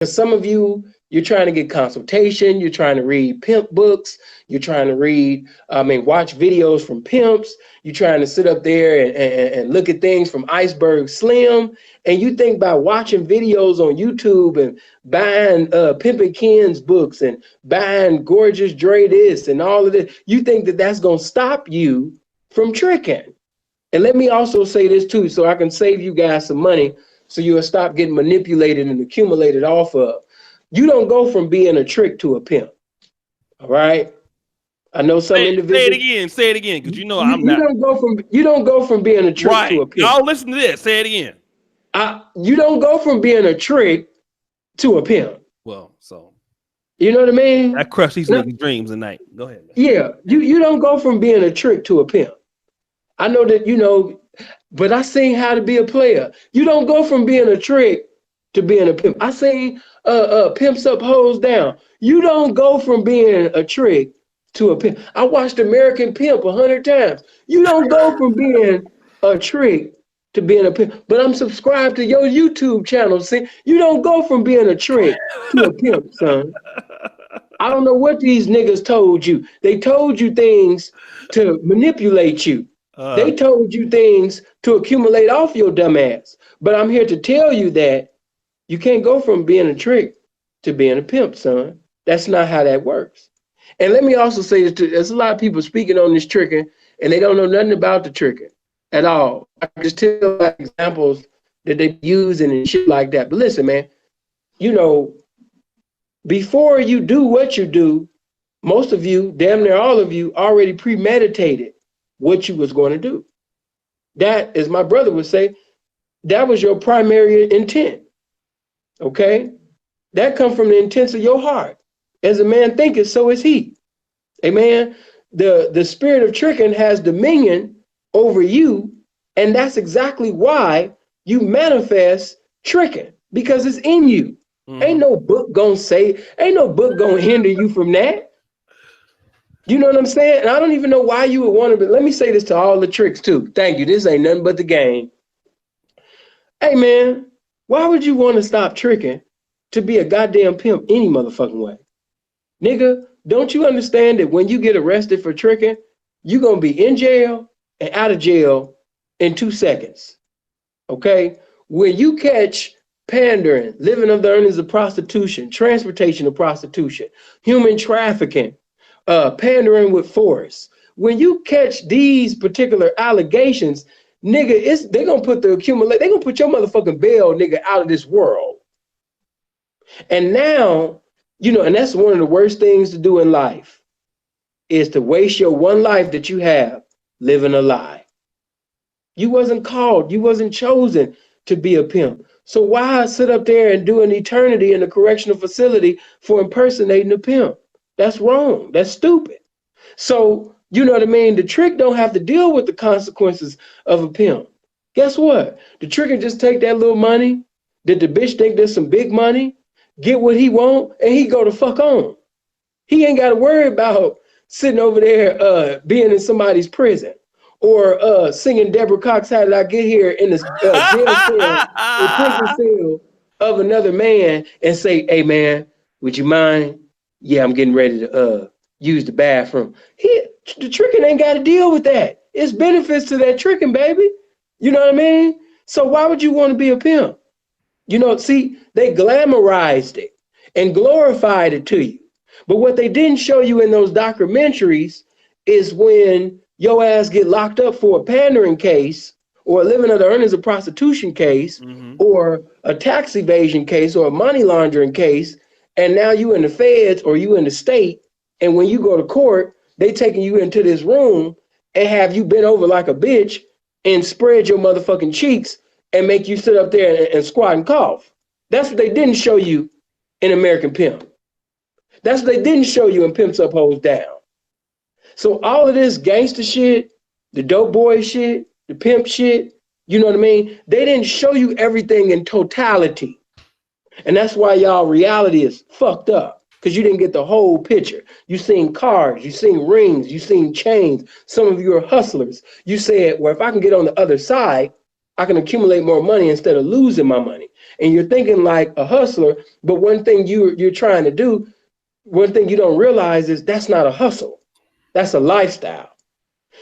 Because some of you, you're trying to get consultation, you're trying to read pimp books, you're trying to watch videos from pimps, you're trying to sit up there and look at things from Iceberg Slim. And you think by watching videos on YouTube and buying Pimping Ken's books and buying Gorgeous Dre this and all of this, you think that that's going to stop you from tricking. And let me also say this too, so I can save you guys some money, so you'll stop getting manipulated and accumulated off of. You don't go from being a trick to a pimp. All right. I know some individuals. Say it again, because I'm not. You don't go from being a trick to a pimp. Y'all listen to this. Say it again. You don't go from being a trick to a pimp. Well, so you know what I mean? I crush these niggas' dreams tonight. Go ahead. Man. Yeah, you don't go from being a trick to a pimp. I know that but I seen how to be a player. You don't go from being a trick to being a pimp. I seen Pimps Up, Hoes Down. You don't go from being a trick to a pimp. I watched American Pimp 100 times. You don't go from being a trick to being a pimp. But I'm subscribed to your YouTube channel. See, you don't go from being a trick to a pimp, son. I don't know what these niggas told you. They told you things to manipulate you. They told you things to accumulate off your dumb ass. But I'm here to tell you that you can't go from being a trick to being a pimp, son. That's not how that works. And let me also say this too. There's a lot of people speaking on this tricking, and they don't know nothing about the tricking at all. I just tell examples that they use and shit like that. But listen, man, before you do what you do, most of you, damn near all of you, already premeditated what you was going to do. That, as my brother would say, that was your primary intent. Okay? That comes from the intents of your heart. As a man thinketh, so is he. Amen. The spirit of tricking has dominion over you, and that's exactly why you manifest tricking, because it's in you. Ain't no book gonna hinder you from that. You know what I'm saying? And I don't even know why you would want to, but let me say this to all the tricks too. Thank you. This ain't nothing but the game. Hey man, why would you want to stop tricking to be a goddamn pimp any motherfucking way? Nigga, don't you understand that when you get arrested for tricking, you're going to be in jail and out of jail in 2 seconds. Okay? When you catch pandering, living of the earnings of prostitution, transportation of prostitution, human trafficking, pandering with force. When you catch these particular allegations, nigga, they're gonna put they're gonna put your motherfucking bail, nigga, out of this world. And now, and that's one of the worst things to do in life, is to waste your one life that you have living a lie. You wasn't called, you wasn't chosen to be a pimp. So why sit up there and do an eternity in a correctional facility for impersonating a pimp? That's wrong. That's stupid. So, you know what I mean? The trick don't have to deal with the consequences of a pimp. Guess what? The trick can just take that little money, that the bitch think there's some big money, get what he want, and he go the fuck on. He ain't got to worry about sitting over there being in somebody's prison, or singing Deborah Cox, How Did I Get Here, in the jail cell, the prison cell of another man, and say, hey man, would you mind? Yeah, I'm getting ready to use the bathroom. The tricking ain't got to deal with that. It's benefits to that tricking, baby. You know what I mean? So why would you want to be a pimp? See, they glamorized it and glorified it to you. But what they didn't show you in those documentaries is when your ass get locked up for a pandering case, or a living under earnings of prostitution case, or a tax evasion case, or a money laundering case, and now you in the feds or you in the state, and when you go to court, they taking you into this room and have you bent over like a bitch and spread your motherfucking cheeks and make you sit up there and squat and cough. That's what they didn't show you in American Pimp. That's what they didn't show you in Pimps Up, Hoes Down. So all of this gangster shit, the dope boy shit, the pimp shit, you know what I mean? They didn't show you everything in totality. And that's why y'all reality is fucked up, because you didn't get the whole picture. You seen cars, you seen rings, you seen chains. Some of you are hustlers. You said, well, if I can get on the other side, I can accumulate more money instead of losing my money. and you're thinking like a hustler. But one thing you're trying to do, one thing you don't realize is that's not a hustle. That's a lifestyle.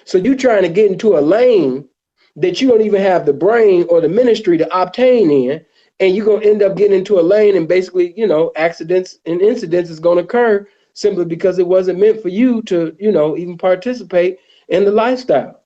So you're trying to get into a lane that you don't even have the brain or the ministry to obtain in, and you're going to end up getting into a lane, and basically, accidents and incidents is going to occur simply because it wasn't meant for you to, even participate in the lifestyle.